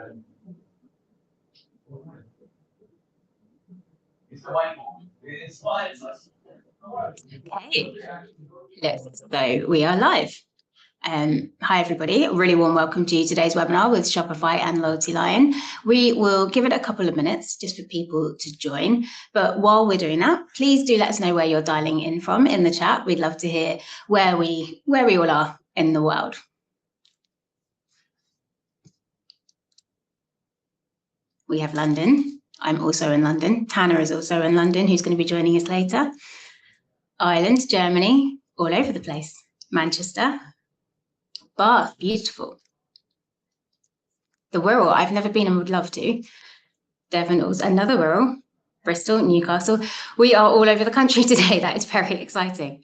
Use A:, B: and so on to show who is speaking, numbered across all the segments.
A: Okay, so we are live. Hi everybody, a really warm welcome to today's webinar with Shopify and LoyaltyLion. We will give it a couple of minutes just for people to join, but while we're doing that, please do let us know where you're dialing in from in the chat. We'd love to hear where we all are in the world. We have London. I'm also in London. Tanner is also in London, who's going to be joining us later. Ireland, Germany, all over the place. Manchester, Bath, beautiful. The Wirral, I've never been and would love to. Devon, also another Wirral. Bristol, Newcastle. We are all over the country today. That is very exciting.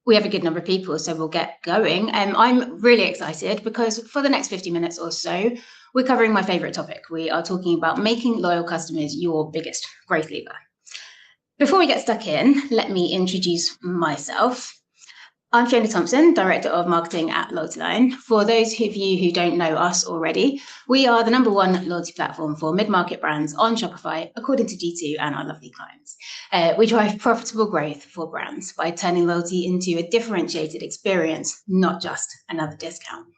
A: We have a good number of people, so we'll get going. I'm really excited because for the next 50 minutes or so, we're covering my favorite topic. We are talking about making loyal customers your biggest growth lever. Before we get stuck in, let me introduce myself. I'm Fiona Thompson, Director of Marketing at LoyaltyLion. For those of you who don't know us already, we are the #1 loyalty platform for mid-market brands on Shopify, according to G2 and our lovely clients. We drive profitable growth for brands by turning loyalty into a differentiated experience, not just another discount.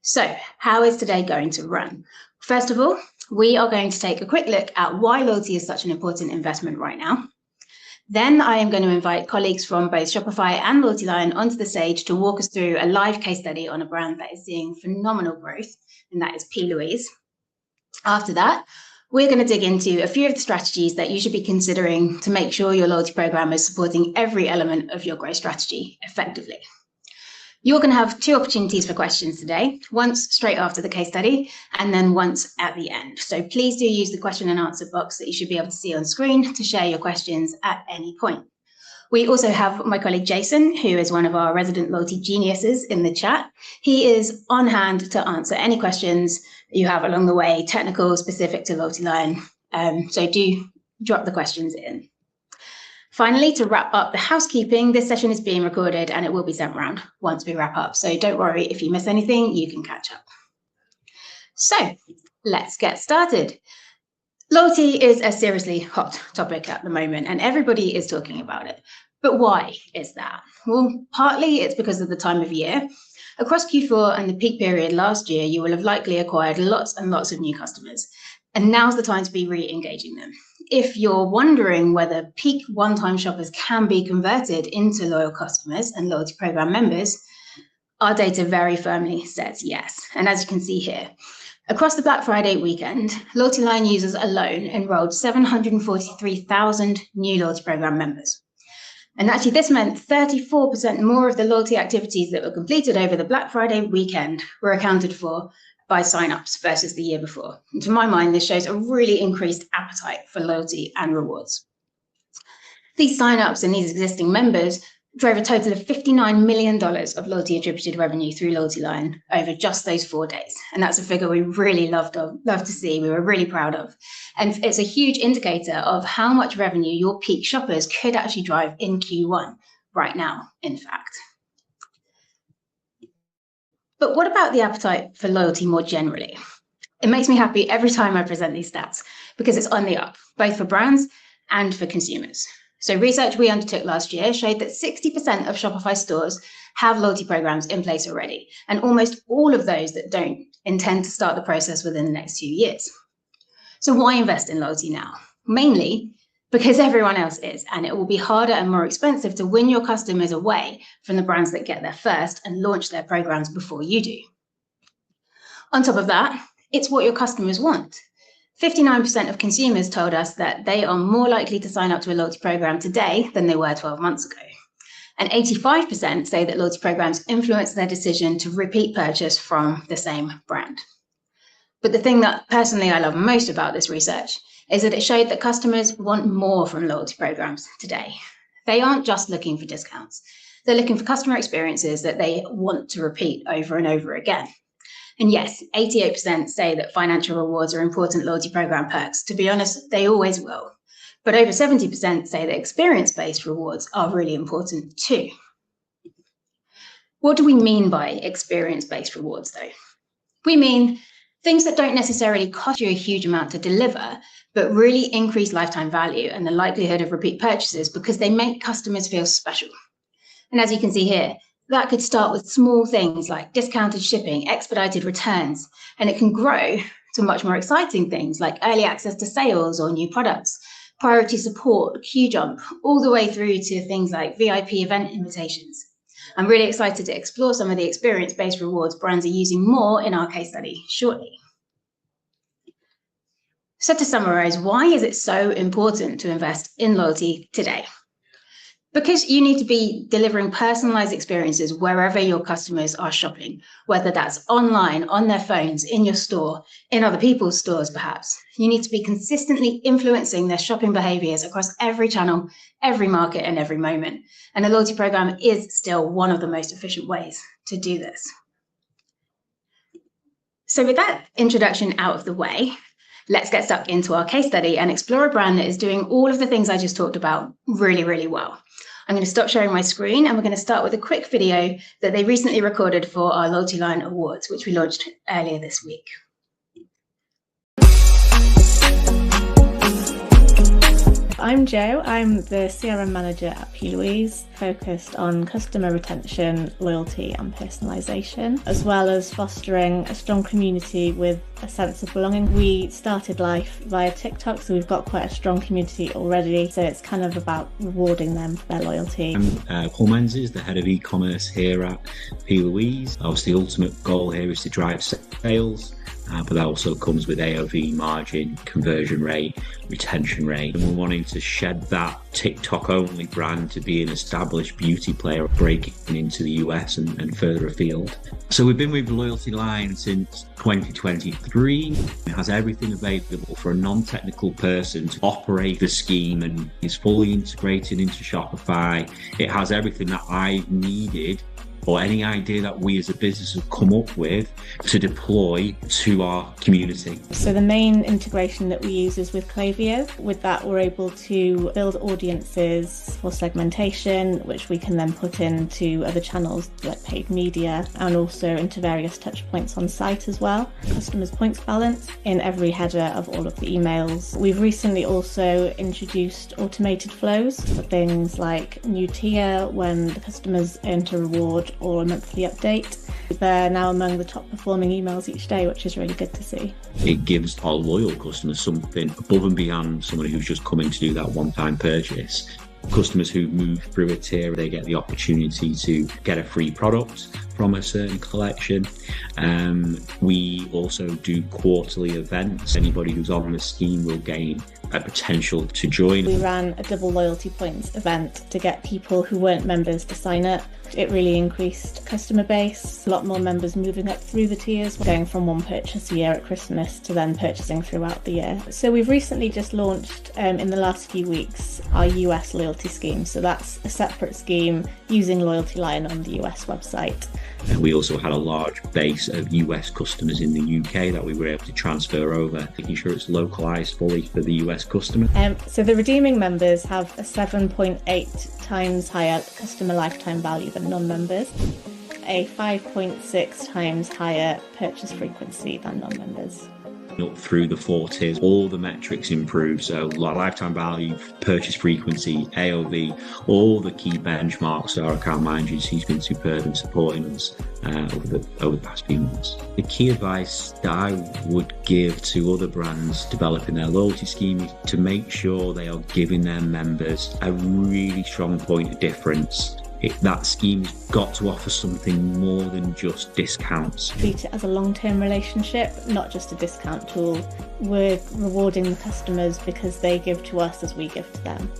A: So how is today going to run? First of all, we are going to take a quick look at why loyalty is such an important investment right now. Then I am going to invite colleagues from both Shopify and LoyaltyLion onto the stage to walk us through a live case study on a brand that is seeing phenomenal growth, and that is P. Louise. After that, we're going to dig into a few of the strategies that you should be considering to make sure your loyalty program is supporting every element of your growth strategy effectively. You're going to have 2 opportunities for questions today, once straight after the case study and then once at the end. So please do use the question and answer box that you should be able to see on screen to share your questions at any point. We also have my colleague Jason, who is one of our resident loyalty geniuses in the chat. He is on hand to answer any questions you have along the way, technical, specific to LoyaltyLion. So do drop the questions in. Finally, to wrap up the housekeeping, this session is being recorded and it will be sent around once we wrap up. So don't worry, if you miss anything, you can catch up. So let's get started. Loyalty is a seriously hot topic at the moment and everybody is talking about it. But why is that? Well, partly it's because of the time of year. Across Q4 and the peak period last year, you will have likely acquired lots and lots of new customers. And now's the time to be re-engaging them. If you're wondering whether peak one-time shoppers can be converted into loyal customers and loyalty program members, our data very firmly says yes. And as you can see here, across the Black Friday weekend, LoyaltyLion users alone enrolled 743,000 new loyalty program members. And actually this meant 34% more of the loyalty activities that were completed over the Black Friday weekend were accounted for by signups versus the year before. And to my mind, this shows a really increased appetite for loyalty and rewards. These signups and these existing members drove a total of $59 million of loyalty attributed revenue through LoyaltyLion over just those 4 days. And that's a figure we really loved to see, we were really proud of. And it's a huge indicator of how much revenue your peak shoppers could actually drive in Q1 right now, in fact. But what about the appetite for loyalty more generally? It makes me happy every time I present these stats because it's on the up, both for brands and for consumers. So research we undertook last year showed that 60% of Shopify stores have loyalty programs in place already, and almost all of those that don't intend to start the process within the next 2 years. So why invest in loyalty now? Mainly because everyone else is, and it will be harder and more expensive to win your customers away from the brands that get there first and launch their programs before you do. On top of that, it's what your customers want. 59% of consumers told us that they are more likely to sign up to a loyalty program today than they were 12 months ago. And 85% say that loyalty programs influence their decision to repeat purchase from the same brand. But the thing that personally I love most about this research is that it showed that customers want more from loyalty programs today. They aren't just looking for discounts. They're looking for customer experiences that they want to repeat over and over again. And yes, 88% say that financial rewards are important loyalty program perks. To be honest, they always will. But over 70% say that experience-based rewards are really important too. What do we mean by experience-based rewards though? We mean things that don't necessarily cost you a huge amount to deliver, but really increase lifetime value and the likelihood of repeat purchases because they make customers feel special. And as you can see here, that could start with small things like discounted shipping, expedited returns, and it can grow to much more exciting things like early access to sales or new products, priority support, queue jump, all the way through to things like VIP event invitations. I'm really excited to explore some of the experience-based rewards brands are using more in our case study shortly. So to summarize, why is it so important to invest in loyalty today? Because you need to be delivering personalized experiences wherever your customers are shopping, whether that's online, on their phones, in your store, in other people's stores, perhaps. You need to be consistently influencing their shopping behaviors across every channel, every market, and every moment. And a loyalty program is still one of the most efficient ways to do this. So with that introduction out of the way, let's get stuck into our case study and explore a brand that is doing all of the things I just talked about really, really well. I'm going to stop sharing my screen and we're going to start with a quick video that they recently recorded for our LoyaltyLion Awards, which we launched earlier this week.
B: I'm Jo. I'm the CRM manager at P. Louise, focused on customer retention, loyalty and personalisation, as well as fostering a strong community with a sense of belonging. We started life via TikTok, so we've got quite a strong community already. So it's kind of about rewarding them for their loyalty.
C: I'm Paul Menzies, the head of e-commerce here at P. Louise. Obviously, the ultimate goal here is to drive sales. But that also comes with AOV, margin, conversion rate, retention rate. And we're wanting to shed that TikTok-only brand to be an established beauty player breaking into the US and further afield. So we've been with LoyaltyLion since 2023. It has everything available for a non-technical person to operate the scheme and is fully integrated into Shopify. It has everything that I needed or any idea that we as a business have come up with to deploy to our community.
B: So the main integration that we use is with Klaviyo. With that, we're able to build audiences for segmentation, which we can then put into other channels like paid media and also into various touch points on site as well. Customers' points balance in every header of all of the emails. We've recently also introduced automated flows for things like new tier when the customers enter reward or a monthly update. They're now among the top performing emails each day, which is really good to see.
C: It gives our loyal customers something above and beyond somebody who's just coming to do that one-time purchase. Customers who move through a tier, they get the opportunity to get a free product from a certain collection. We also do quarterly events. Anybody who's on the scheme will gain a potential to join.
B: We ran a double loyalty points event to get people who weren't members to sign up. It really increased customer base, a lot more members moving up through the tiers, going from one purchase a year at Christmas to then purchasing throughout the year. So we've recently just launched, in the last few weeks, our US loyalty scheme. So that's a separate scheme using LoyaltyLion on the US website.
C: And we also had a large base of US customers in the UK that we were able to transfer over, making sure it's localized fully for the US customer.
B: So the redeeming members have a 7.8 times higher customer lifetime value than non-members, a 5.6 times higher purchase frequency than non-members.
C: Up through the 4 tiers, all the metrics improve. So lifetime value, purchase frequency, AOV, all the key benchmarks. Our account manager, he's been superb in supporting us over the past few months. The key advice that I would give to other brands developing their loyalty scheme is to make sure they are giving their members a really strong point of difference. That scheme's got to offer something more than just discounts.
B: Treat it as a long-term relationship, not just a discount tool. We're rewarding the customers because they give to us as we give to them.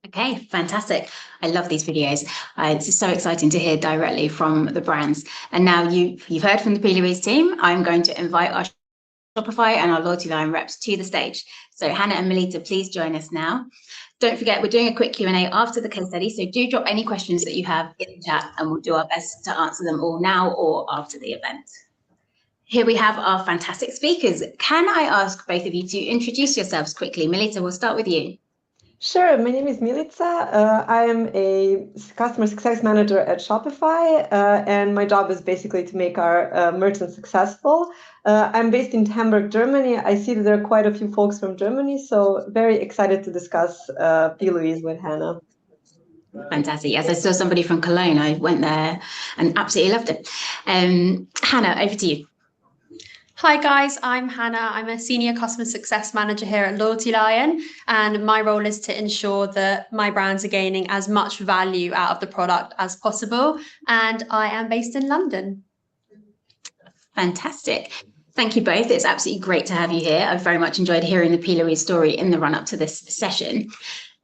A: Okay, fantastic. I love these videos. It's so exciting to hear directly from the brands. And now you've heard from the P. Louise team. I'm going to invite our Shopify and our LoyaltyLion reps to the stage. So Hannah and Melita, please join us now. Don't forget, we're doing a quick Q&A after the case study, so do drop any questions that you have in the chat and we'll do our best to answer them all now or after the event. here we have our fantastic speakers. Can I ask both of you to introduce yourselves quickly? Melita, we'll start with you.
D: Sure. My name is Milica. I am a customer success manager at Shopify, and my job is basically to make our merchants successful. I'm based in Hamburg, Germany. I see that there are quite a few folks from Germany, so very excited to discuss P-Louise with Hannah.
A: Fantastic. Yes, I saw somebody from Cologne. I went there and absolutely loved it. Hannah, over to you.
E: Hi guys, I'm Hannah. I'm a senior customer success manager here at LoyaltyLion, and my role is to ensure that my brands are gaining as much value out of the product as possible. And I am based in London.
A: Fantastic. Thank you both. It's absolutely great to have you here. I've very much enjoyed hearing the P-Louise story in the run-up to this session.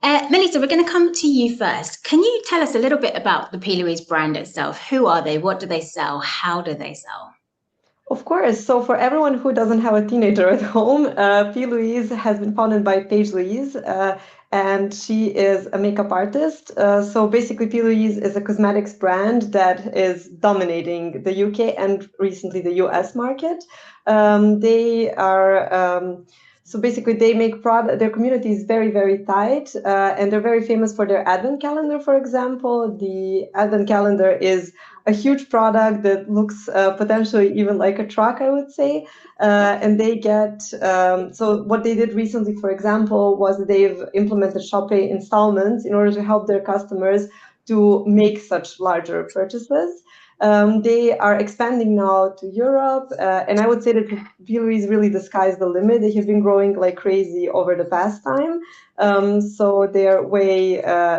A: Melissa, we're going to come to you first. Can you tell us a little bit about the P-Louise brand itself? Who are they? What do they sell? How do they sell?
D: Of course. So for everyone who doesn't have a teenager at home, P-Louise has been founded by Paige Louise, and she is a makeup artist. So basically, P-Louise is a cosmetics brand that is dominating the UK and recently the US market. They are... So basically, they make product. Their community is very, very tight, and they're very famous for their advent calendar. For example, the advent calendar is a huge product that looks potentially even like a truck, I would say. And they get so what they did recently, for example, was that they've implemented Shopify installments in order to help their customers to make such larger purchases. They are expanding now to Europe, and I would say that P-Louise really the sky's the limit. They have been growing like crazy over the past time. So they're way,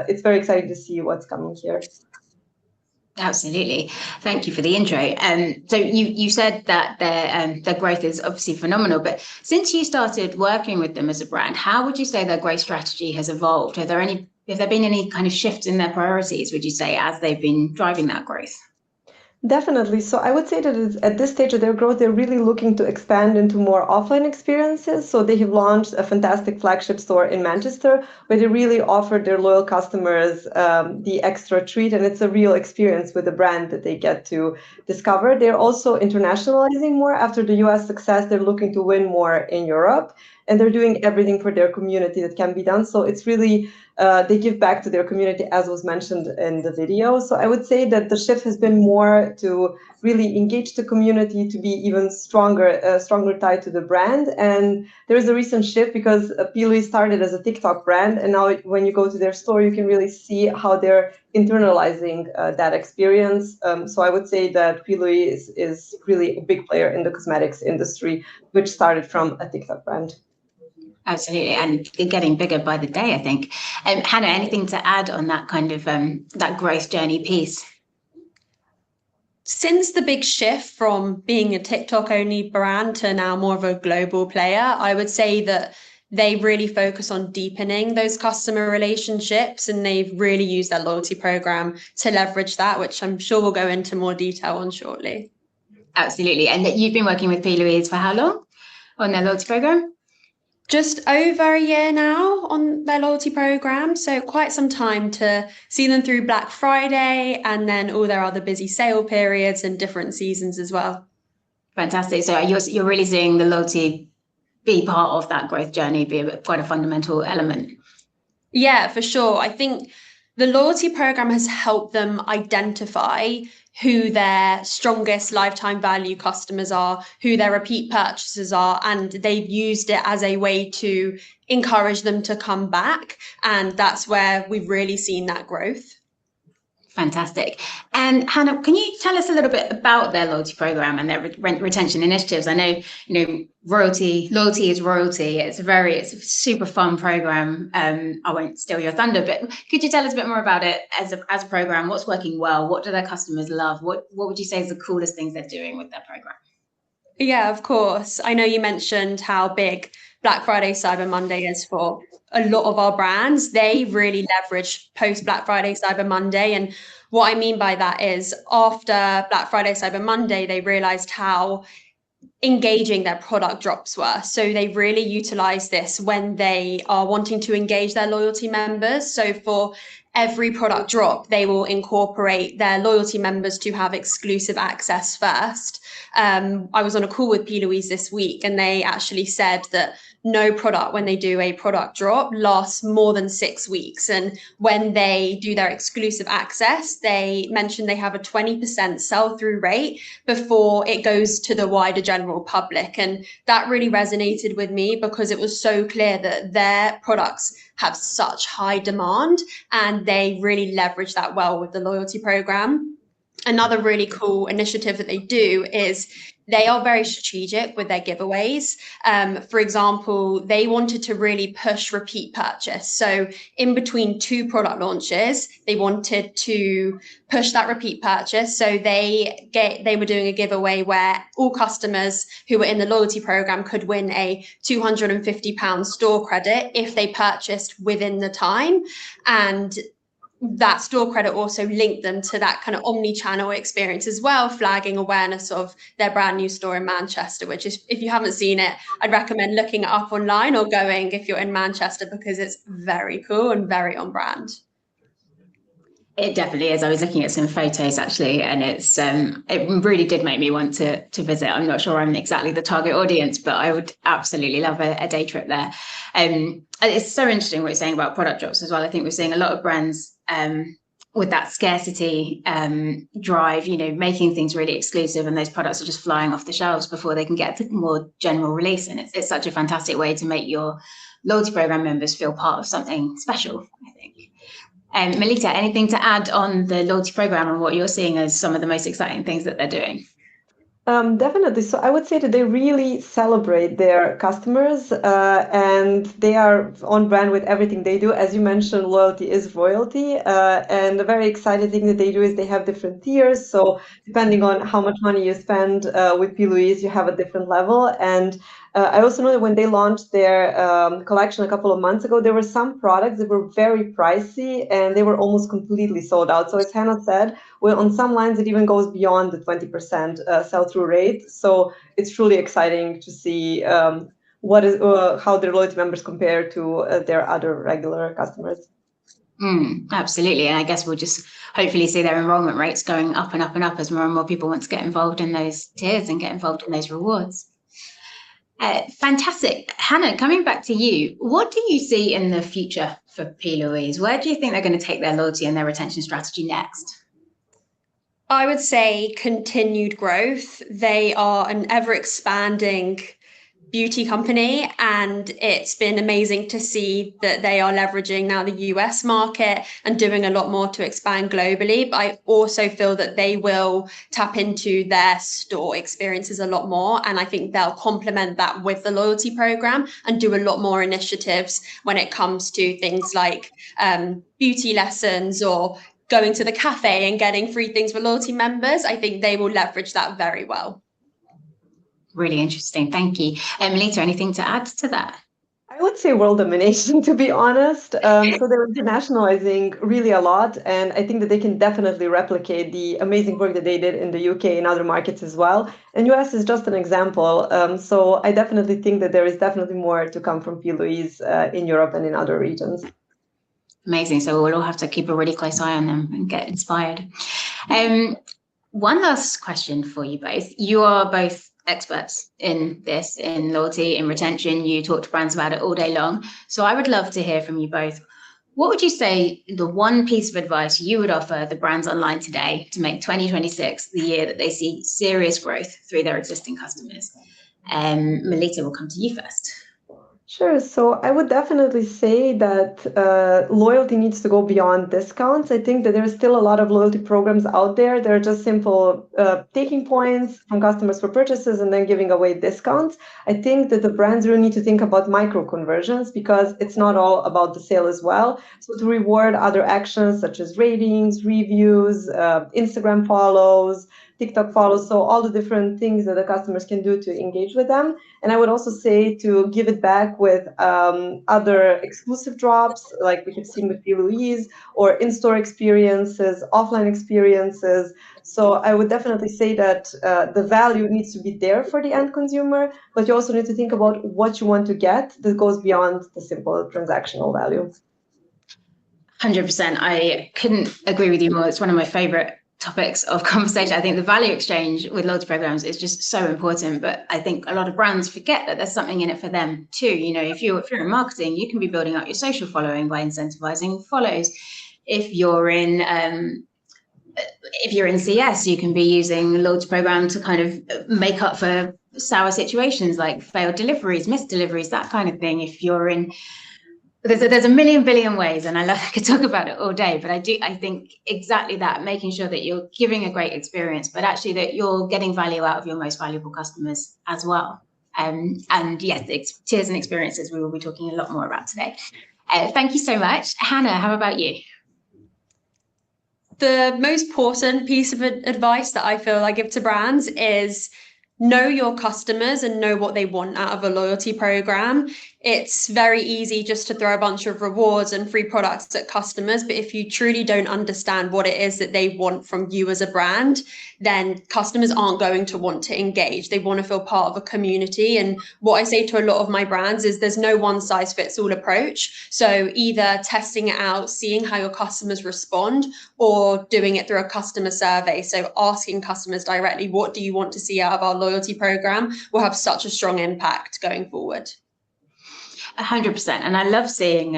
D: it's very exciting to see what's coming here.
A: Absolutely. Thank you for the intro. So you said that their growth is obviously phenomenal, but since you started working with them as a brand, how would you say their growth strategy has evolved? Have there been any kind of shifts in their priorities, would you say, as they've been driving that growth?
D: Definitely. So I would say that at this stage of their growth, they're really looking to expand into more offline experiences. So they have launched a fantastic flagship store in Manchester, where they really offer their loyal customers the extra treat, and it's a real experience with the brand that they get to discover. They're also internationalizing more. After the US success, they're looking to win more in Europe, and they're doing everything for their community that can be done. So it's really they give back to their community, as was mentioned in the video. So I would say that the shift has been more to really engage the community, to be even stronger tied to the brand. And there is a recent shift because P-Louise started as a TikTok brand, and now when you go to their store, you can really see how they're internalizing that experience. So I would say that P-Louise is really a big player in the cosmetics industry, which started from a TikTok brand.
A: Absolutely, and getting bigger by the day, I think. Hannah, anything to add on that kind of that growth journey piece?
E: Since the big shift from being a TikTok-only brand to now more of a global player, I would say that they really focus on deepening those customer relationships, and they've really used their loyalty program to leverage that, which I'm sure we'll go into more detail on shortly.
A: Absolutely, and you've been working with P-Louise for how long on their loyalty program?
E: Just over a year now on their loyalty program, so quite some time to see them through Black Friday and then all their other busy sale periods and different seasons as well.
A: Fantastic. So you're really seeing the loyalty be part of that growth journey, be quite a fundamental element.
E: Yeah, for sure. I think the loyalty program has helped them identify who their strongest lifetime value customers are, who their repeat purchasers are, and they've used it as a way to encourage them to come back. And that's where we've really seen that growth.
A: Fantastic. And Hannah, can you tell us a little bit about their loyalty program and their retention initiatives? I know, loyalty is royalty. It's a super fun program. I won't steal your thunder, but could you tell us a bit more about it as a program? What's working well? What do their customers love? What would you say is the coolest things they're doing with their program?
E: Yeah, of course. I know you mentioned how big Black Friday, Cyber Monday is for a lot of our brands. They really leverage post Black Friday, Cyber Monday. And what I mean by that is after Black Friday, Cyber Monday, they realized how engaging their product drops were. So they really utilize this when they are wanting to engage their loyalty members. So for every product drop, they will incorporate their loyalty members to have exclusive access first. I was on a call with P. Louise this week, and they actually said that no product, when they do a product drop, lasts more than 6 weeks. And when they do their exclusive access, they mentioned they have a 20% sell-through rate before it goes to the wider general public. And that really resonated with me because it was so clear that their products have such high demand and they really leverage that well with the loyalty program. Another really cool initiative that they do is they are very strategic with their giveaways. For example, they wanted to really push repeat purchase. So in between 2 product launches, they wanted to push that repeat purchase. So they were doing a giveaway where all customers who were in the loyalty program could win a £250 store credit if they purchased within the time. And that store credit also linked them to that kind of omni-channel experience as well, flagging awareness of their brand new store in Manchester, which is, if you haven't seen it, I'd recommend looking it up online or going if you're in Manchester, because it's very cool and very on brand.
A: It definitely is. I was looking at some photos actually, and it really did make me want to visit. I'm not sure I'm exactly the target audience, but I would absolutely love a day trip there. It's so interesting what you're saying about product drops as well. I think we're seeing a lot of brands with that scarcity drive, making things really exclusive, and those products are just flying off the shelves before they can get to more general release. And it's such a fantastic way to make your loyalty program members feel part of something special, I think. Melita, anything to add on the loyalty program and what you're seeing as some of the most exciting things that they're doing?
D: Definitely. So I would say that they really celebrate their customers and they are on brand with everything they do. As you mentioned, loyalty is royalty. And a very exciting thing that they do is they have different tiers. So depending on how much money you spend with P. Louise, you have a different level. And I also know that when they launched their collection a couple of months ago, there were some products that were very pricey and they were almost completely sold out. So as Hannah said, well, on some lines, it even goes beyond the 20% sell-through rate. So it's truly exciting to see how their loyalty members compare to their other regular customers.
A: Absolutely. And I guess we'll just hopefully see their enrollment rates going up and up and up as more and more people want to get involved in those tiers and get involved in those rewards. Fantastic. Hannah, coming back to you, what do you see in the future for P. Louise? Where do you think they're going to take their loyalty and their retention strategy next?
E: I would say continued growth. They are an ever expanding beauty company, and it's been amazing to see that they are leveraging now the US market and doing a lot more to expand globally. But I also feel that they will tap into their store experiences a lot more, and I think they'll complement that with the loyalty program and do a lot more initiatives when it comes to things like beauty lessons or going to the cafe and getting free things for loyalty members. I think they will leverage that very well.
A: Really interesting. Thank you. Melita, anything to add to that?
D: I would say world domination, to be honest. So they're internationalizing really a lot. And I think that they can definitely replicate the amazing work that they did in the UK and other markets as well. And US is just an example. So I definitely think that there is definitely more to come from P. Louise in Europe and in other regions.
A: Amazing. So we'll all have to keep a really close eye on them and get inspired. One last question for you both. You are both experts in this, in loyalty, in retention. You talk to brands about it all day long. So I would love to hear from you both. What would you say the one piece of advice you would offer the brands online today to make 2026 the year that they see serious growth through their existing customers? Melita, we'll come to you first.
D: Sure. So I would definitely say that loyalty needs to go beyond discounts. I think that there's still a lot of loyalty programs out there. They're just simple taking points from customers for purchases and then giving away discounts. I think that the brands really need to think about micro conversions because it's not all about the sale as well. So to reward other actions such as ratings, reviews, Instagram follows, TikTok follows. So all the different things that the customers can do to engage with them. And I would also say to give it back with other exclusive drops, like we have seen with P. Louise, or in-store experiences, offline experiences. So I would definitely say that the value needs to be there for the end consumer, but you also need to think about what you want to get that goes beyond the simple transactional value.
A: 100%. I couldn't agree with you more. It's one of my favorite topics of conversation. I think the value exchange with loyalty programs is just so important, but I think a lot of brands forget that there's something in it for them too. You know, if you're in marketing, you can be building up your social following by incentivizing follows. If you're in CS, you can be using the loyalty program to kind of make up for sour situations like failed deliveries, missed deliveries, that kind of thing. If you're in there's a million billion ways, and I could talk about it all day, but I think exactly that, making sure that you're giving a great experience, but actually that you're getting value out of your most valuable customers as well. And yes, tiers and experiences we will be talking a lot more about today. Thank you so much. Hannah, how about you?
E: The most important piece of advice that I feel I give to brands is know your customers and know what they want out of a loyalty program. It's very easy just to throw a bunch of rewards and free products at customers, but if you truly don't understand what it is that they want from you as a brand, then customers aren't going to want to engage. They want to feel part of a community. And what I say to a lot of my brands is there's no one size fits all approach. So either testing it out, seeing how your customers respond, or doing it through a customer survey. So asking customers directly, what do you want to see out of our loyalty program, will have such a strong impact going forward.
A: 100%. And I love seeing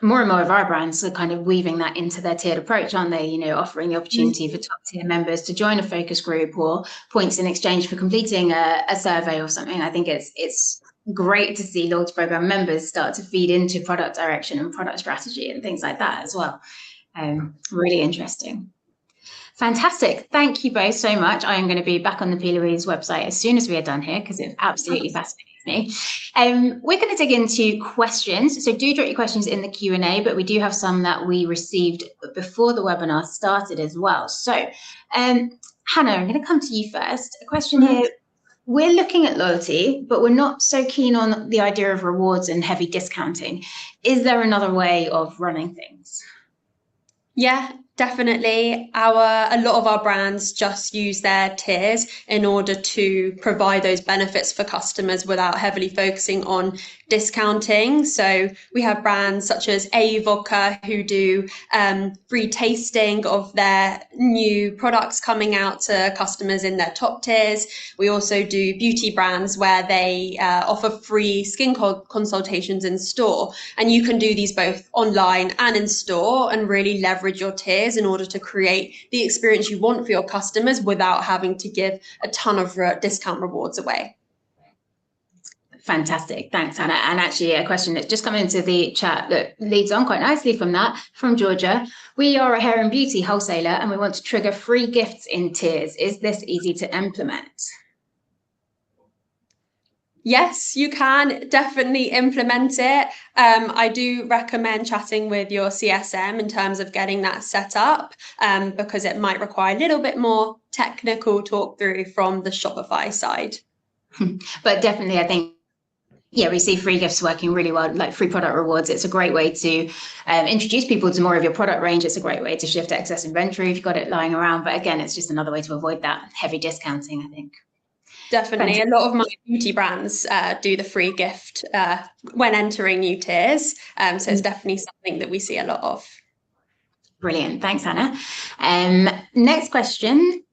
A: more and more of our brands are kind of weaving that into their tiered approach, aren't they? You know, offering the opportunity for top tier members to join a focus group or points in exchange for completing a survey or something. I think it's great to see loyalty program members start to feed into product direction and product strategy and things like that as well. Really interesting. Fantastic. Thank you both so much. I am going to be back on the P. Louise website as soon as we are done here because it absolutely fascinates me. We're going to dig into questions. So do drop your questions in the Q&A, but we do have some that we received before the webinar started as well. So Hannah, I'm going to come to you first. A question here. We're looking at loyalty, but we're not so keen on the idea of rewards and heavy discounting. Is there another way of running things?
E: Yeah, definitely. A lot of our brands just use their tiers in order to provide those benefits for customers without heavily focusing on discounting. So we have brands such as A Vodka who do free tasting of their new products coming out to customers in their top tiers. We also do beauty brands where they offer free skin consultations in store. And you can do these both online and in store and really leverage your tiers in order to create the experience you want for your customers without having to give a ton of discount rewards away.
A: Fantastic. Thanks, Hannah. And actually a question that's just come into the chat that leads on quite nicely from that, from Georgia. We are a hair and beauty wholesaler and we want to trigger free gifts in tiers. Is this easy to implement?
E: Yes, you can definitely implement it. I do recommend chatting with your CSM in terms of getting that set up because it might require a little bit more technical talk through from the Shopify side.
A: But definitely, I think, we see free gifts working really well, like free product rewards. It's a great way to introduce people to more of your product range. It's a great way to shift excess inventory if you've got it lying around. But again, it's just another way to avoid that heavy discounting, I think.
E: Definitely. Fantastic. A lot of my beauty brands do the free gift when entering new tiers. So it's definitely something that we see a lot of.
A: Brilliant. Thanks, Hannah. Next question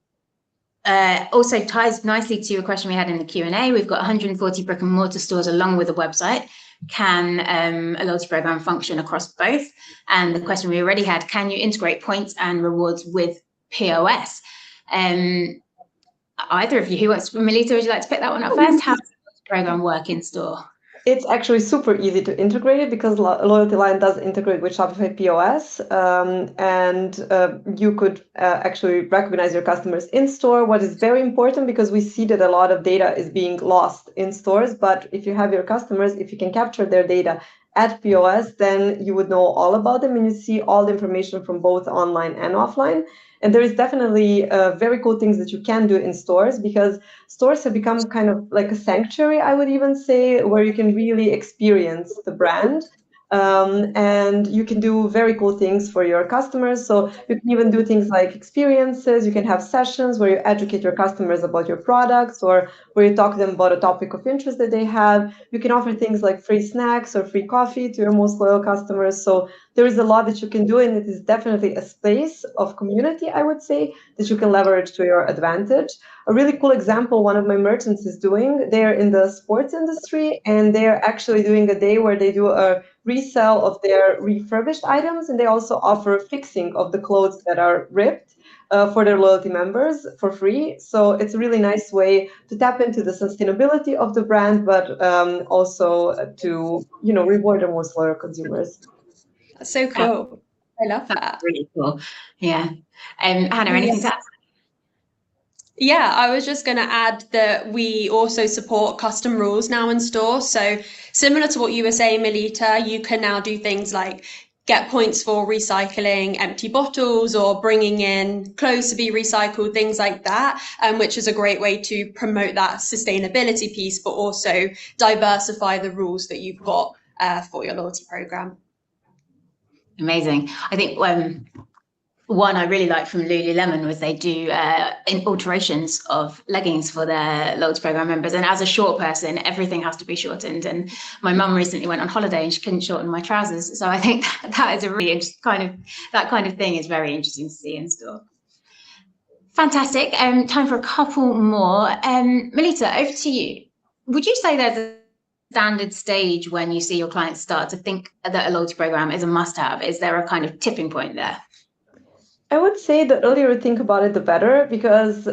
A: also ties nicely to a question we had in the Q&A. We've got 140 brick and mortar stores along with the website. Can a loyalty program function across both? And the question we already had, can you integrate points and rewards with POS? Either of you, who wants, Melita, would you like to pick that one up first? How does the program work in store?
D: It's actually super easy to integrate it because LoyaltyLion does integrate with Shopify POS, and you could actually recognize your customers in store. What is very important, because we see that a lot of data is being lost in stores, but if you have your customers, if you can capture their data at POS, then you would know all about them and you see all the information from both online and offline. And there is definitely very cool things that you can do in stores, because stores have become kind of like a sanctuary, I would even say, where you can really experience the brand. And you can do very cool things for your customers. So you can even do things like experiences. You can have sessions where you educate your customers about your products, or where you talk to them about a topic of interest that they have. You can offer things like free snacks or free coffee to your most loyal customers. So there is a lot that you can do, and it is definitely a space of community, I would say, that you can leverage to your advantage. A really cool example one of my merchants is doing, they're in the sports industry, and they're actually doing a day where they do a resale of their refurbished items, and they also offer fixing of the clothes that are ripped for their loyalty members for free. So it's a really nice way to tap into the sustainability of the brand, but also to reward their most loyal consumers.
E: That's so cool. I love that.
A: That's really cool. Yeah. Hannah, anything to add?
E: Yeah, I was just going to add that we also support custom rules now in store. So similar to what you were saying, Melita, you can now do things like get points for recycling empty bottles or bringing in clothes to be recycled, things like that, which is a great way to promote that sustainability piece, but also diversify the rules that you've got for your loyalty program.
A: Amazing. I think one I really like from Lululemon was they do alterations of leggings for their loyalty program members. And as a short person, everything has to be shortened. And my mum recently went on holiday and she couldn't shorten my trousers. So I think that is a really that kind of thing is very interesting to see in store. Fantastic. Time for a couple more. Melita, over to you. Would you say there's a standard stage when you see your clients start to think that a loyalty program is a must-have? Is there a kind of tipping point there?
D: I would say the earlier you think about it, the better, because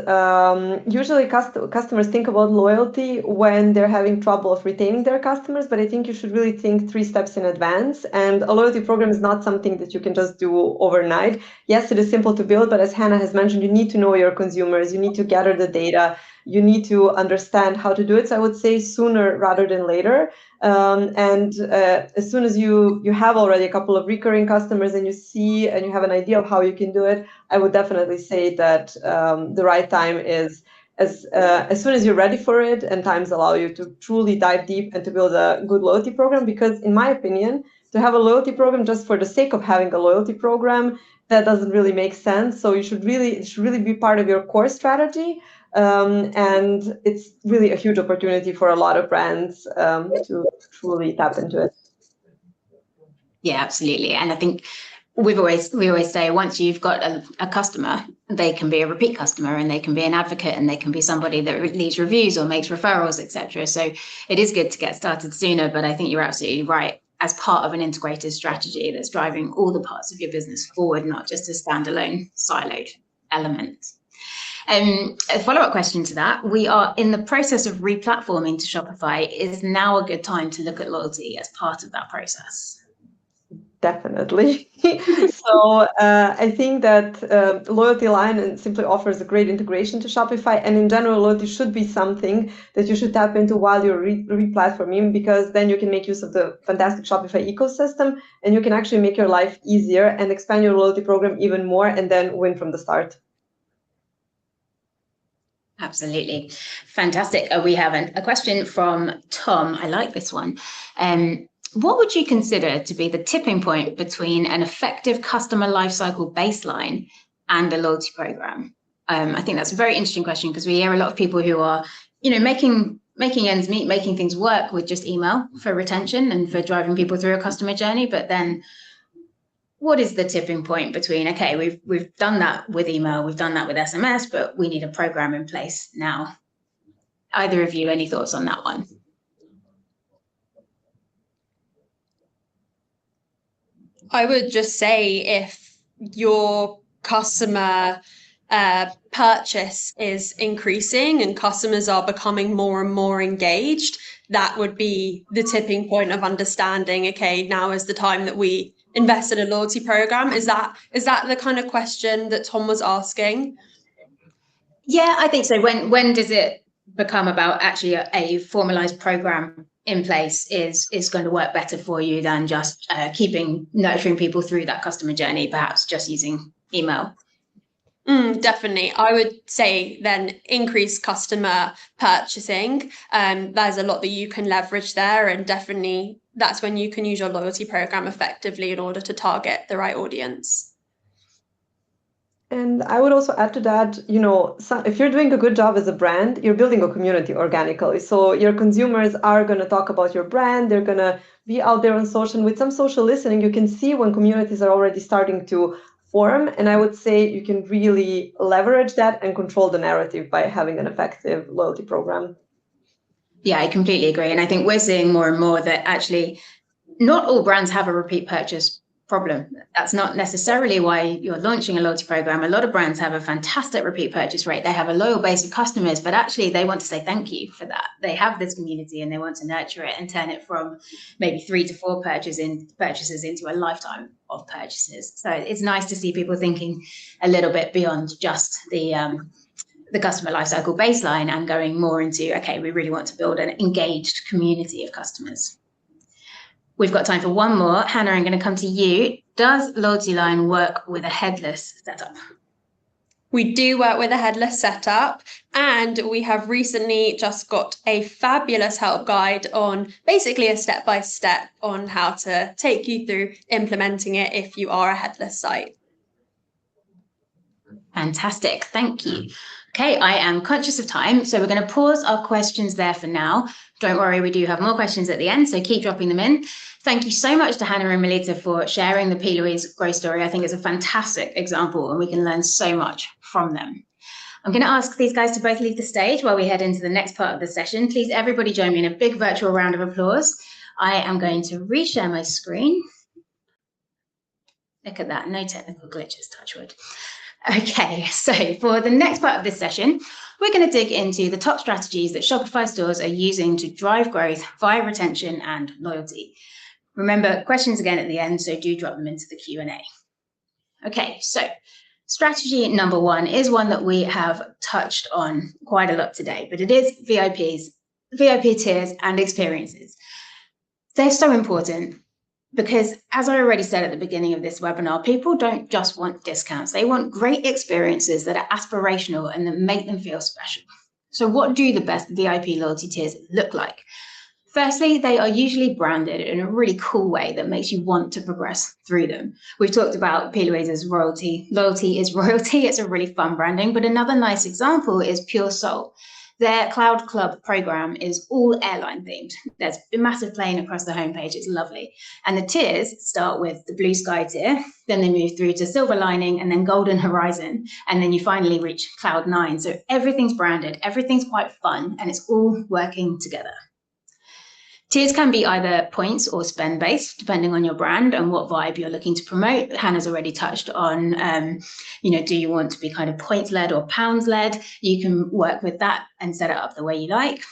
D: usually customers think about loyalty when they're having trouble of retaining their customers, but I think you should really think 3 steps in advance. And a loyalty program is not something that you can just do overnight. Yes, it is simple to build, but as Hannah has mentioned, you need to know your consumers, you need to gather the data, you need to understand how to do it. So I would say sooner rather than later. As soon as you have already a couple of recurring customers and you have an idea of how you can do it, I would definitely say that the right time is as soon as you're ready for it and times allow you to truly dive deep and to build a good loyalty program. Because in my opinion, to have a loyalty program just for the sake of having a loyalty program, that doesn't really make sense. So it should really be part of your core strategy. And it's really a huge opportunity for a lot of brands to truly tap into it.
A: Yeah, absolutely. And I think we always say once you've got a customer, they can be a repeat customer and they can be an advocate and they can be somebody that leaves reviews or makes referrals, etc. So it is good to get started sooner, but I think you're absolutely right. As part of an integrated strategy that's driving all the parts of your business forward, not just a standalone siloed element. A follow-up question to that, we are in the process of replatforming to Shopify. Is now a good time to look at loyalty as part of that process?
D: Definitely. So I think that LoyaltyLion simply offers a great integration to Shopify, and in general, loyalty should be something that you should tap into while you're replatforming, because then you can make use of the fantastic Shopify ecosystem, and you can actually make your life easier and expand your loyalty program even more, and then win from the start.
A: Absolutely. Fantastic. We have a question from Tom. I like this one. What would you consider to be the tipping point between an effective customer lifecycle baseline and a loyalty program? I think that's a very interesting question, because we hear a lot of people who are, making ends meet, making things work with just email for retention and for driving people through a customer journey. But then what is the tipping point between, okay, we've done that with email, we've done that with SMS, but we need a program in place now? Either of you, any thoughts on that one?
E: I would just say if your customer purchase is increasing and customers are becoming more and more engaged, that would be the tipping point of understanding, okay, now is the time that we invest in a loyalty program. Is that the kind of question that Tom was asking?
A: Yeah, I think so. When does it become about actually a formalized program in place is going to work better for you than just nurturing people through that customer journey, perhaps just using email.
E: Definitely. I would say then increase customer purchasing. There's a lot that you can leverage there, and definitely that's when you can use your loyalty program effectively in order to target the right audience.
D: And I would also add to that, if you're doing a good job as a brand, you're building a community organically. So your consumers are going to talk about your brand. They're going to be out there on social. And with some social listening, you can see when communities are already starting to form. And I would say you can really leverage that and control the narrative by having an effective loyalty program.
A: Yeah, I completely agree. And I think we're seeing more and more that actually not all brands have a repeat purchase problem. That's not necessarily why you're launching a loyalty program. A lot of brands have a fantastic repeat purchase rate. They have a loyal base of customers, but actually they want to say thank you for that. They have this community and they want to nurture it and turn it from maybe 3 to 4 purchases into a lifetime of purchases. So it's nice to see people thinking a little bit beyond just the customer lifecycle baseline and going more into, okay, we really want to build an engaged community of customers. We've got time for one more. Hannah, I'm going to come to you. Does LoyaltyLion work with a headless setup?
E: We do work with a headless setup, and we have recently just got a fabulous help guide on basically a step-by-step on how to take you through implementing it if you are a headless site.
A: Fantastic. Thank you. Okay, I am conscious of time, so we're going to pause our questions there for now. Don't worry, we do have more questions at the end, so keep dropping them in. Thank you so much to Hannah and Melita for sharing the P. Louise growth story. I think it's a fantastic example and we can learn so much from them. I'm going to ask these guys to both leave the stage while we head into the next part of the session. Please, everybody join me in a big virtual round of applause. I am going to reshare my screen. Look at that, no technical glitches, touch wood. Okay, so for the next part of this session, we're going to dig into the top strategies that Shopify stores are using to drive growth via retention and loyalty. Remember, questions again at the end, so do drop them into the Q&A. Okay, so strategy number 1 is one that we have touched on quite a lot today, but it is VIPs, VIP tiers and experiences. They're so important. Because as I already said at the beginning of this webinar, people don't just want discounts. They want great experiences that are aspirational and that make them feel special. So what do the best VIP loyalty tiers look like? Firstly, they are usually branded in a really cool way that makes you want to progress through them. We've talked about P. Louise's royalty. Loyalty is royalty. It's a really fun branding. But another nice example is Pure Soul. Their Cloud Club program is all airline themed. There's a massive plane across the homepage. It's lovely. And the tiers start with the Blue Sky tier, then they move through to Silver Lining and then Golden Horizon. And then you finally reach Cloud 9. So everything's branded, everything's quite fun, and it's all working together. Tiers can be either points or spend based, depending on your brand and what vibe you're looking to promote. Hannah's already touched on, do you want to be kind of points led or pounds led? You can work with that and set it up the way you like.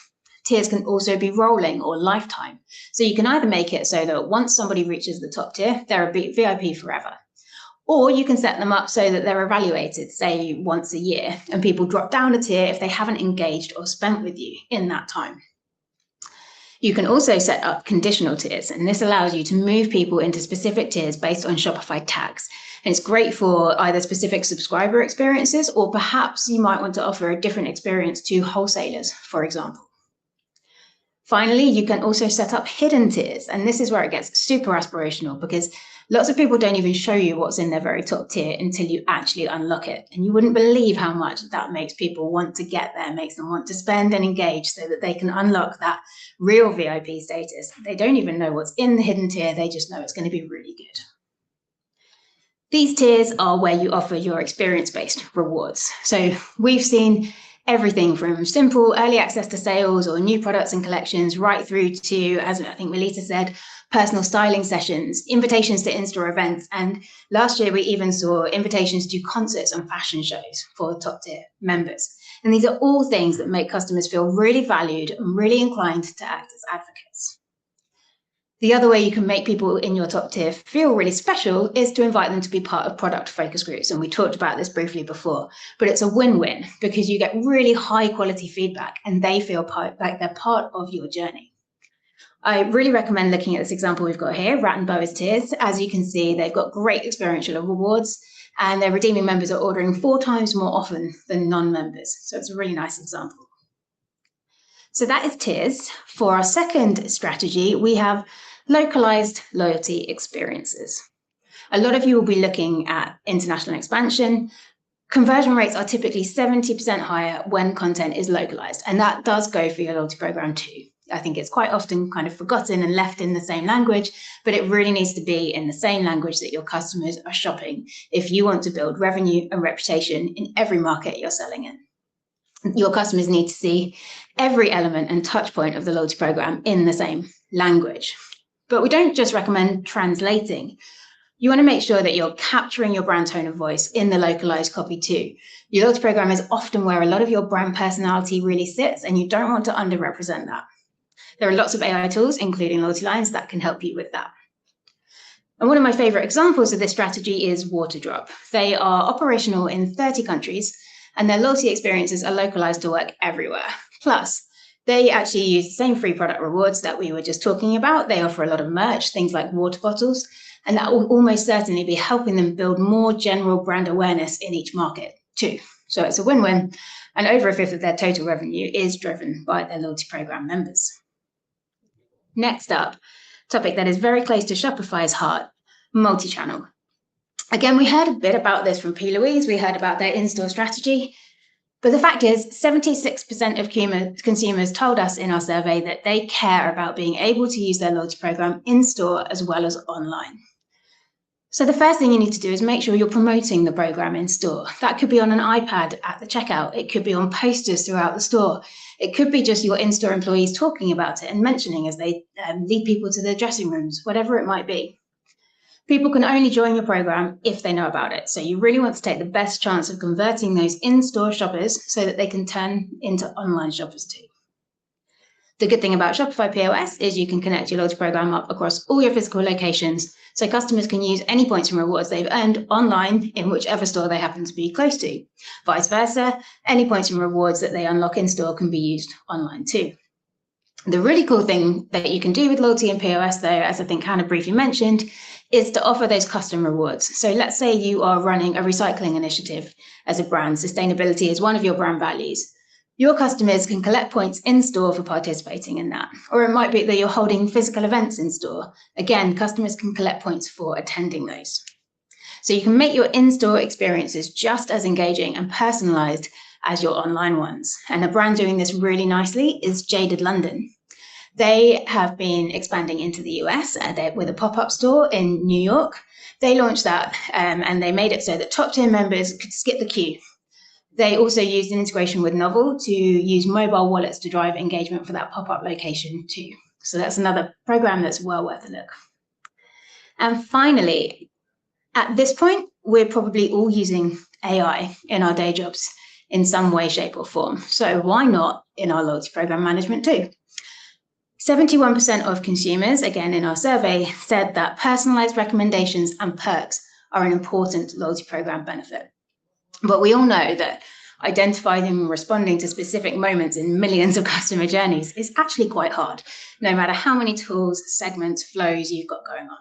A: Tiers can also be rolling or lifetime. So you can either make it so that once somebody reaches the top tier, they're a VIP forever. Or you can set them up so that they're evaluated, say once a year, and people drop down a tier if they haven't engaged or spent with you in that time. You can also set up conditional tiers, and this allows you to move people into specific tiers based on Shopify tags. And it's great for either specific subscriber experiences, or perhaps you might want to offer a different experience to wholesalers, for example. Finally, you can also set up hidden tiers, and this is where it gets super aspirational because lots of people don't even show you what's in their very top tier until you actually unlock it. And you wouldn't believe how much that makes people want to get there, makes them want to spend and engage so that they can unlock that real VIP status. They don't even know what's in the hidden tier, they just know it's going to be really good. These tiers are where you offer your experience-based rewards. So we've seen everything from simple early access to sales or new products and collections right through to, as I think Melita said, personal styling sessions, invitations to in-store events. And last year, we even saw invitations to concerts and fashion shows for top tier members. And these are all things that make customers feel really valued and really inclined to act as advocates. The other way you can make people in your top tier feel really special is to invite them to be part of product focus groups. And we talked about this briefly before, but it's a win-win because you get really high quality feedback and they feel like they're part of your journey. I really recommend looking at this example we've got here, Rat and Boa's Tiers. As you can see, they've got great experiential rewards, and their redeeming members are ordering 4 times more often than non-members. So it's a really nice example. So that is tiers. For our second strategy, we have localized loyalty experiences. A lot of you will be looking at international expansion. Conversion rates are typically 70% higher when content is localized, and that does go for your loyalty program too. I think it's quite often kind of forgotten and left in the same language, but it really needs to be in the same language that your customers are shopping if you want to build revenue and reputation in every market you're selling in. Your customers need to see every element and touch point of the loyalty program in the same language. But we don't just recommend translating. You want to make sure that you're capturing your brand tone of voice in the localized copy too. Your loyalty program is often where a lot of your brand personality really sits, and you don't want to underrepresent that. There are lots of AI tools, including LoyaltyLions, that can help you with that. And one of my favorite examples of this strategy is Waterdrop. They are operational in 30 countries, and their loyalty experiences are localized to work everywhere. Plus, they actually use the same free product rewards that we were just talking about. They offer a lot of merch, things like water bottles, and that will almost certainly be helping them build more general brand awareness in each market too. So it's a win-win, and over a fifth of their total revenue is driven by their loyalty program members. Next up, topic that is very close to Shopify's heart, multi-channel. Again, we heard a bit about this from P. Louise. We heard about their in-store strategy. But the fact is, 76% of consumers told us in our survey that they care about being able to use their loyalty program in-store as well as online. So the first thing you need to do is make sure you're promoting the program in-store. That could be on an iPad at the checkout. It could be on posters throughout the store. It could be just your in-store employees talking about it and mentioning as they lead people to their dressing rooms, whatever it might be. People can only join your program if they know about it. So you really want to take the best chance of converting those in-store shoppers so that they can turn into online shoppers too. The good thing about Shopify POS is you can connect your loyalty program up across all your physical locations, so customers can use any points and rewards they've earned online in whichever store they happen to be close to. Vice versa, any points and rewards that they unlock in store can be used online too. The really cool thing that you can do with loyalty and POS, though, as I think Hannah briefly mentioned, is to offer those custom rewards. So let's say you are running a recycling initiative as a brand. Sustainability is one of your brand values. Your customers can collect points in store for participating in that. Or it might be that you're holding physical events in store. Again, customers can collect points for attending those. So you can make your in-store experiences just as engaging and personalized as your online ones. And a brand doing this really nicely is Jaded London. They have been expanding into the US with a pop-up store in New York. They launched that and they made it so that top-tier members could skip the queue. They also used an integration with Novel to use mobile wallets to drive engagement for that pop-up location too. So that's another program that's well worth a look. And finally, at this point, we're probably all using AI in our day jobs in some way, shape, or form. So why not in our loyalty program management too? 71% of consumers, again in our survey, said that personalized recommendations and perks are an important loyalty program benefit. But we all know that identifying and responding to specific moments in millions of customer journeys is actually quite hard, no matter how many tools, segments, flows you've got going on.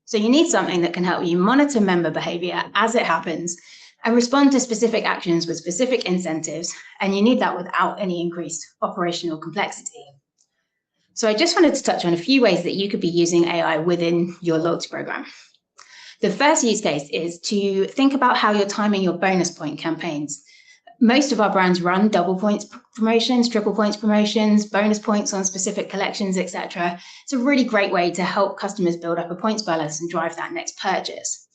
A: So you need something that can help you monitor member behavior as it happens and respond to specific actions with specific incentives, and you need that without any increased operational complexity. So I just wanted to touch on a few ways that you could be using AI within your loyalty program. The first use case is to think about how you're timing your bonus point campaigns. Most of our brands run double points promotions, triple points promotions, bonus points on specific collections, etc. It's a really great way to help customers build up a points balance and drive that next purchase.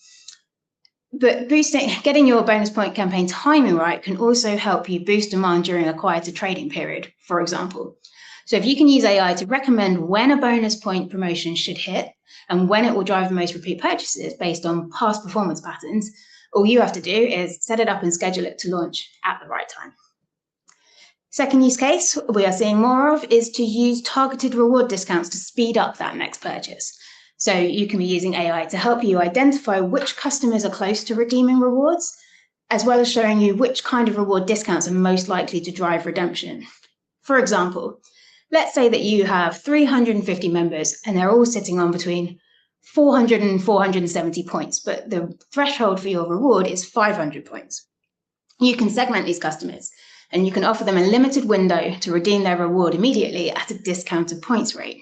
A: But getting your bonus point campaign timing right can also help you boost demand during a quieter trading period, for example. So if you can use AI to recommend when a bonus point promotion should hit and when it will drive the most repeat purchases based on past performance patterns, all you have to do is set it up and schedule it to launch at the right time. Second use case we are seeing more of is to use targeted reward discounts to speed up that next purchase. So you can be using AI to help you identify which customers are close to redeeming rewards, as well as showing you which kind of reward discounts are most likely to drive redemption. For example, let's say that you have 350 members and they're all sitting on between 400 and 470 points, but the threshold for your reward is 500 points. You can segment these customers and you can offer them a limited window to redeem their reward immediately at a discounted points rate.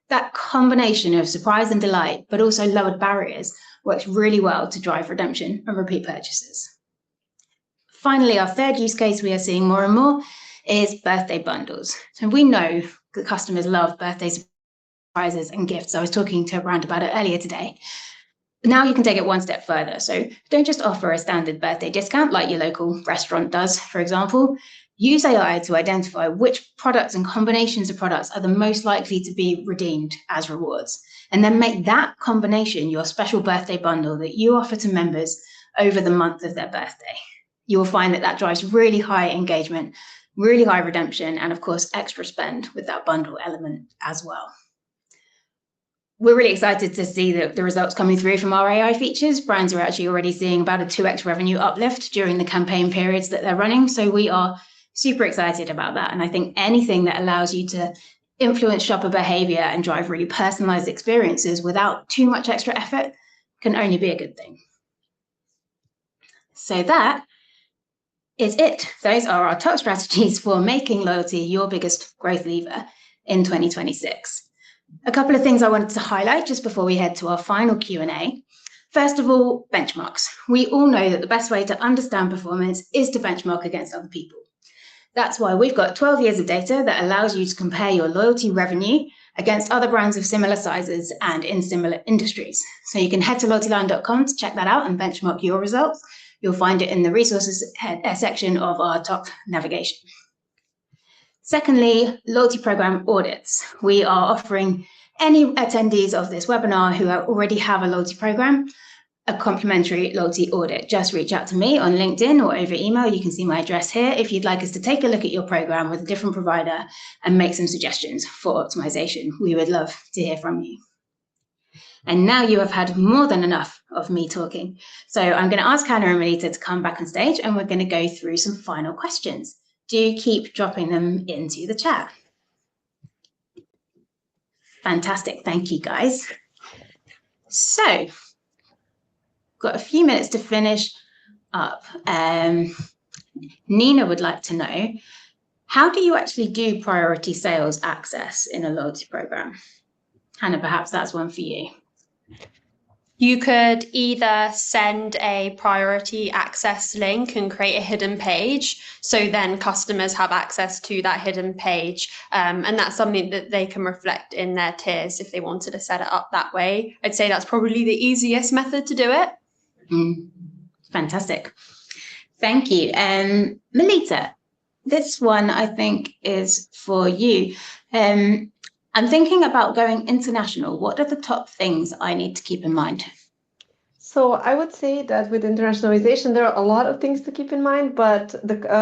A: That combination of surprise and delight, but also lowered barriers, works really well to drive redemption and repeat purchases. Finally, our third use case we are seeing more and more is birthday bundles. So we know that customers love birthday surprises and gifts. I was talking to a brand about it earlier today. Now you can take it one step further. So don't just offer a standard birthday discount like your local restaurant does, for example. Use AI to identify which products and combinations of products are the most likely to be redeemed as rewards, and then make that combination your special birthday bundle that you offer to members over the month of their birthday. You will find that that drives really high engagement, really high redemption, and of course, extra spend with that bundle element as well. We're really excited to see the results coming through from our AI features. Brands are actually already seeing about a 2x revenue uplift during the campaign periods that they're running. So we are super excited about that. And I think anything that allows you to influence shopper behavior and drive really personalized experiences without too much extra effort can only be a good thing. So that is it. Those are our top strategies for making loyalty your biggest growth lever in 2026. A couple of things I wanted to highlight just before we head to our final Q&A. First of all, benchmarks. We all know that the best way to understand performance is to benchmark against other people. That's why we've got 12 years of data that allows you to compare your loyalty revenue against other brands of similar sizes and in similar industries. So you can head to LoyaltyLion.com to check that out and benchmark your results. You'll find it in the resources section of our top navigation. Secondly, loyalty program audits. We are offering any attendees of this webinar who already have a loyalty program a complimentary loyalty audit. Just reach out to me on LinkedIn or over email. You can see my address here if you'd like us to take a look at your program with a different provider and make some suggestions for optimization. We would love to hear from you. And now you have had more than enough of me talking. So I'm going to ask Hannah and Melita to come back on stage and we're going to go through some final questions. Do keep dropping them into the chat. Fantastic. Thank you, guys. So, got a few minutes to finish up. Nina would like to know, how do you actually do priority sales access in a loyalty program? Hannah, perhaps that's one for you.
E: You could either send a priority access link and create a hidden page, so then customers have access to that hidden page, and that's something that they can reflect in their tiers if they wanted to set it up that way. I'd say that's probably the easiest method to do it.
A: Fantastic. Thank you. Melita, this one I think is for you. I'm thinking about going international. What are the top things I need to keep in mind?
D: So I would say that with internationalization, there are a lot of things to keep in mind, but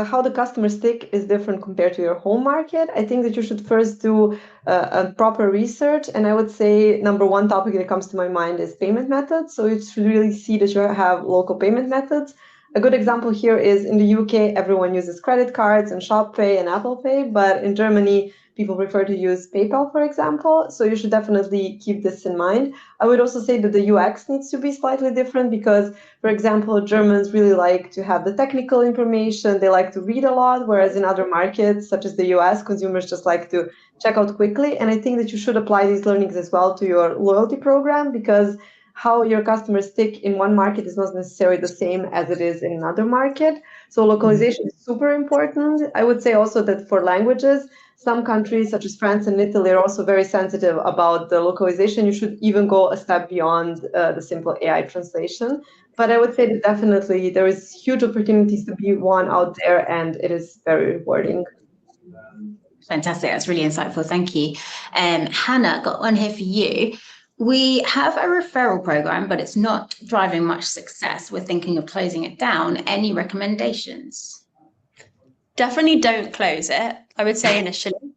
D: how the customers stick is different compared to your home market. I think that you should first do a proper research. And I would say number one topic that comes to my mind is payment methods. So you should really see that you have local payment methods. A good example here is in the UK, everyone uses credit cards and Shopify and Apple Pay, but in Germany, people prefer to use PayPal, for example. So you should definitely keep this in mind. I would also say that the UX needs to be slightly different because, for example, Germans really like to have the technical information. They like to read a lot, whereas in other markets, such as the US, consumers just like to check out quickly. And I think that you should apply these learnings as well to your loyalty program, because how your customers stick in one market is not necessarily the same as it is in another market. So localization is super important. I would say also that for languages, some countries such as France and Italy are also very sensitive about the localization. You should even go a step beyond the simple AI translation. But I would say that definitely there is huge opportunities to be one out there, and it is very rewarding.
A: Fantastic. That's really insightful. Thank you. Hannah, got one here for you. We have a referral program, but it's not driving much success. We're thinking of closing it down. Any recommendations?
E: Definitely don't close it, I would say initially.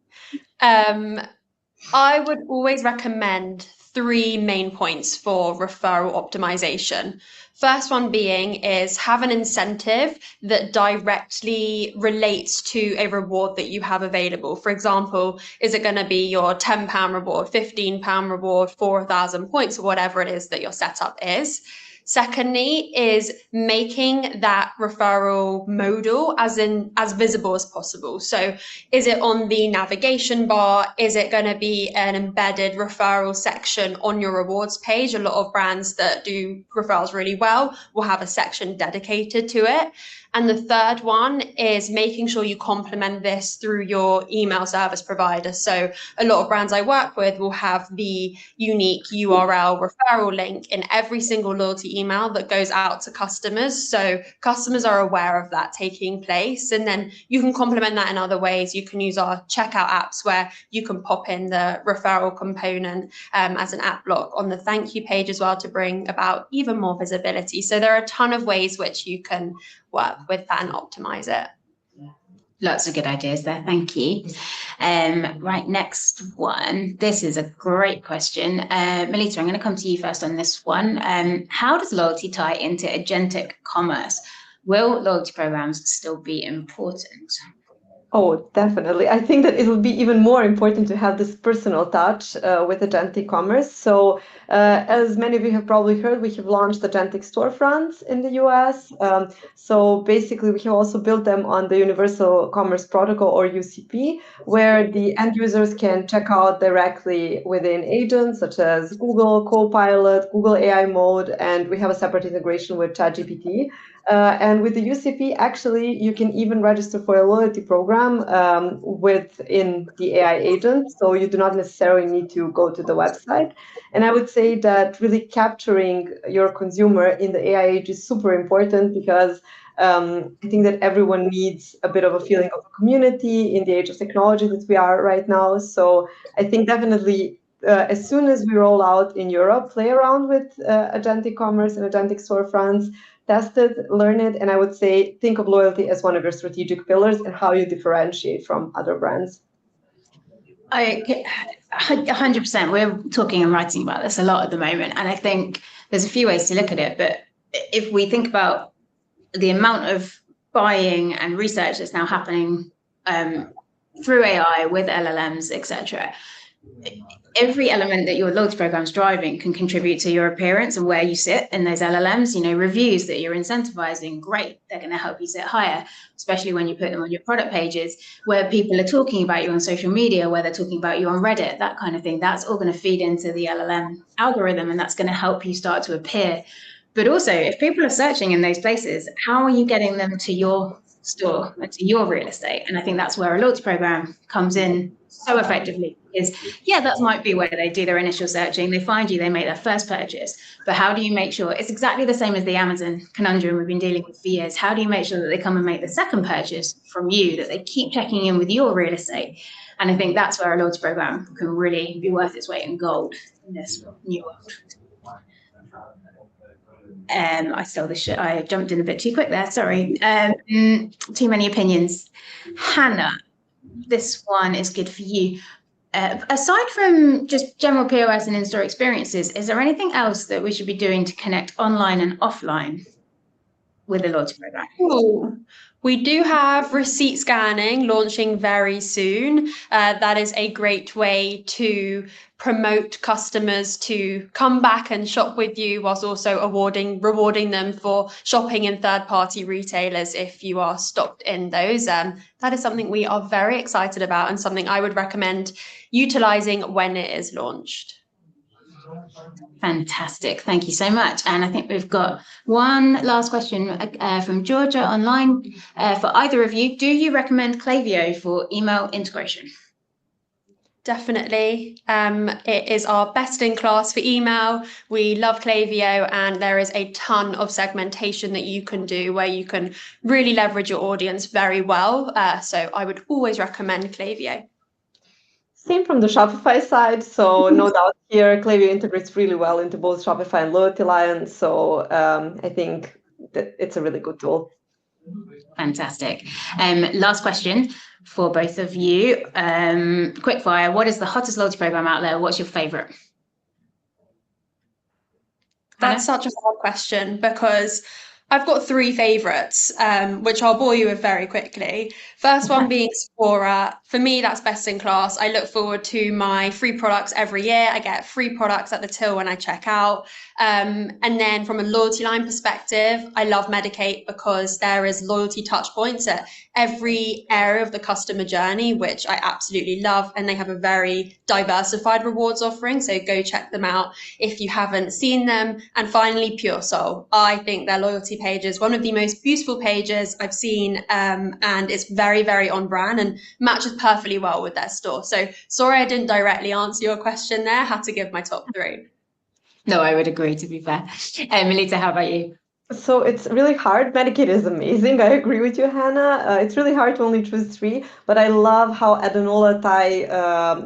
E: I would always recommend three main points for referral optimization. First one being is have an incentive that directly relates to a reward that you have available. For example, is it going to be your £10 reward, £15 reward, 4,000 points, or whatever it is that your setup is? Secondly, is making that referral modal as visible as possible. So is it on the navigation bar? Is it going to be an embedded referral section on your rewards page? A lot of brands that do referrals really well will have a section dedicated to it. And the third one is making sure you complement this through your email service provider. So a lot of brands I work with will have the unique URL referral link in every single loyalty email that goes out to customers. So customers are aware of that taking place. And then you can complement that in other ways. You can use our checkout apps where you can pop in the referral component as an app block on the thank you page as well to bring about even more visibility. So there are a ton of ways which you can work with that and optimize it.
A: Lots of good ideas there. Thank you. Right, next one. This is a great question. Melita, I'm going to come to you first on this one. How does loyalty tie into agentic commerce? Will loyalty programs still be important?
D: Oh, definitely. I think that it will be even more important to have this personal touch with agentic commerce. So as many of you have probably heard, we have launched agentic storefronts in the US. So basically, we have also built them on the Universal Commerce Protocol, or UCP, where the end users can check out directly within agents such as Google Copilot, Google AI Mode, and we have a separate integration with ChatGPT. And with the UCP, actually, you can even register for a loyalty program within the AI agent. So you do not necessarily need to go to the website. And I would say that really capturing your consumer in the AI age is super important because I think that everyone needs a bit of a feeling of community in the age of technology that we are right now. So I think definitely as soon as we roll out in Europe, play around with agentic commerce and agentic storefronts, test it, learn it, and I would say think of loyalty as one of your strategic pillars and how you differentiate from other brands.
A: 100%. We're talking and writing about this a lot at the moment, and I think there's a few ways to look at it. But if we think about the amount of buying and research that's now happening through AI with LLMs, etc., every element that your loyalty program is driving can contribute to your appearance and where you sit in those LLMs. You know, reviews that you're incentivizing, great, they're going to help you sit higher, especially when you put them on your product pages, where people are talking about you on social media, where they're talking about you on Reddit, that kind of thing. That's all going to feed into the LLM algorithm, and that's going to help you start to appear. But also, if people are searching in those places, how are you getting them to your store, to your real estate? And I think that's where a loyalty program comes in so effectively. That might be where they do their initial searching, they find you, they make their first purchase. But how do you make sure it's exactly the same as the Amazon conundrum we've been dealing with for years? How do you make sure that they come and make the second purchase from you, that they keep checking in with your real estate? And I think that's where a loyalty program can really be worth its weight in gold in this new world. I jumped in a bit too quick there, sorry. Too many opinions. Hannah, this one is good for you. Aside from just general POS and in-store experiences, is there anything else that we should be doing to connect online and offline with the loyalty program?
E: Ooh. We do have receipt scanning launching very soon. That is a great way to promote customers to come back and shop with you, whilst also rewarding them for shopping in third-party retailers if you are stocked in those. That is something we are very excited about and something I would recommend utilizing when it is launched.
A: Fantastic. Thank you so much. And I think we've got one last question from Georgia online. For either of you, do you recommend Klaviyo for email integration?
E: Definitely. It is our best in class for email. We love Klaviyo, and there is a ton of segmentation that you can do where you can really leverage your audience very well. So I would always recommend Klaviyo.
D: Same from the Shopify side. So no doubt here, Klaviyo integrates really well into both Shopify and LoyaltyLion. So I think that it's a really good tool.
A: Fantastic. Last question for both of you. Quickfire, what is the hottest loyalty program out there? What's your favorite?
E: That's such a hard question because I've got three favorites, which I'll bore you with very quickly. First one being Sephora. For me, that's best in class. I look forward to my free products every year. I get free products at the till when I check out. And then from a LoyaltyLion perspective, I love Medicate because there is loyalty touch points at every area of the customer journey, which I absolutely love. And they have a very diversified rewards offering. So go check them out if you haven't seen them. And finally, Pure Soul. I think their loyalty page is one of the most beautiful pages I've seen. And it's very, very on brand and matches perfectly well with their store. So sorry I didn't directly answer your question there. Had to give my top three.
A: No, I would agree, to be fair. Melita, how about you?
D: So it's really hard. Medicate is amazing. I agree with you, Hannah. It's really hard to only choose three, but I love how Adenola tie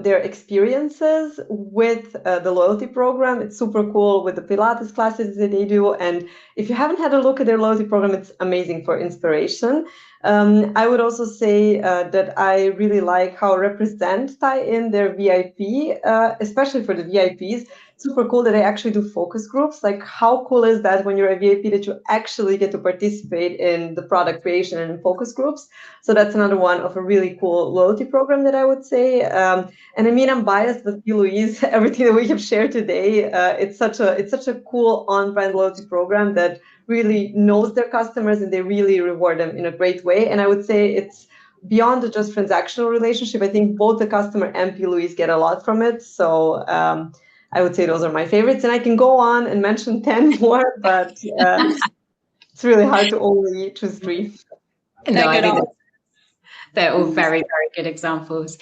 D: their experiences with the loyalty program. It's super cool with the Pilates classes that they do. And if you haven't had a look at their loyalty program, it's amazing for inspiration. I would also say that I really like how Represent tie in their VIP, especially for the VIPs. Super cool that they actually do focus groups. Like, how cool is that when you're a VIP that you actually get to participate in the product creation and in focus groups? So that's another one of a really cool loyalty program that I would say. And I mean, I'm biased, but Louise, everything that we have shared today, it's such a cool on-brand loyalty program that really knows their customers and they really reward them in a great way. And I would say it's beyond the just transactional relationship. I think both the customer and P. Louise get a lot from it. So I would say those are my favorites. And I can go on and mention 10 more, but it's really hard to only choose three.
A: No, I think they're all very, very good examples.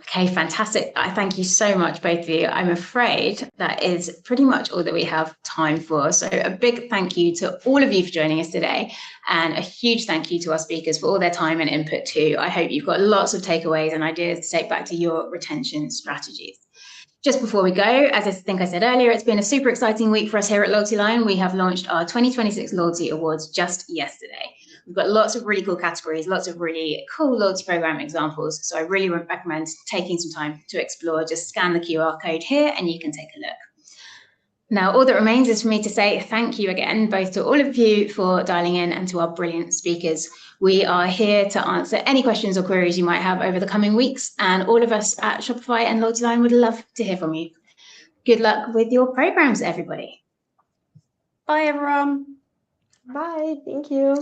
A: Okay, fantastic. I thank you so much, both of you. I'm afraid that is pretty much all that we have time for. So a big thank you to all of you for joining us today, and a huge thank you to our speakers for all their time and input too. I hope you've got lots of takeaways and ideas to take back to your retention strategies. Just before we go, as I think I said earlier, it's been a super exciting week for us here at LoyaltyLion. We have launched our 2026 Loyalty Awards just yesterday. We've got lots of really cool categories, lots of really cool loyalty program examples. So I really recommend taking some time to explore. Just scan the QR code here and you can take a look. Now, all that remains is for me to say thank you again, both to all of you for dialing in and to our brilliant speakers. We are here to answer any questions or queries you might have over the coming weeks, and all of us at Shopify and LoyaltyLion would love to hear from you. Good luck with your programs, everybody.
E: Bye, everyone.
D: Bye. Thank you.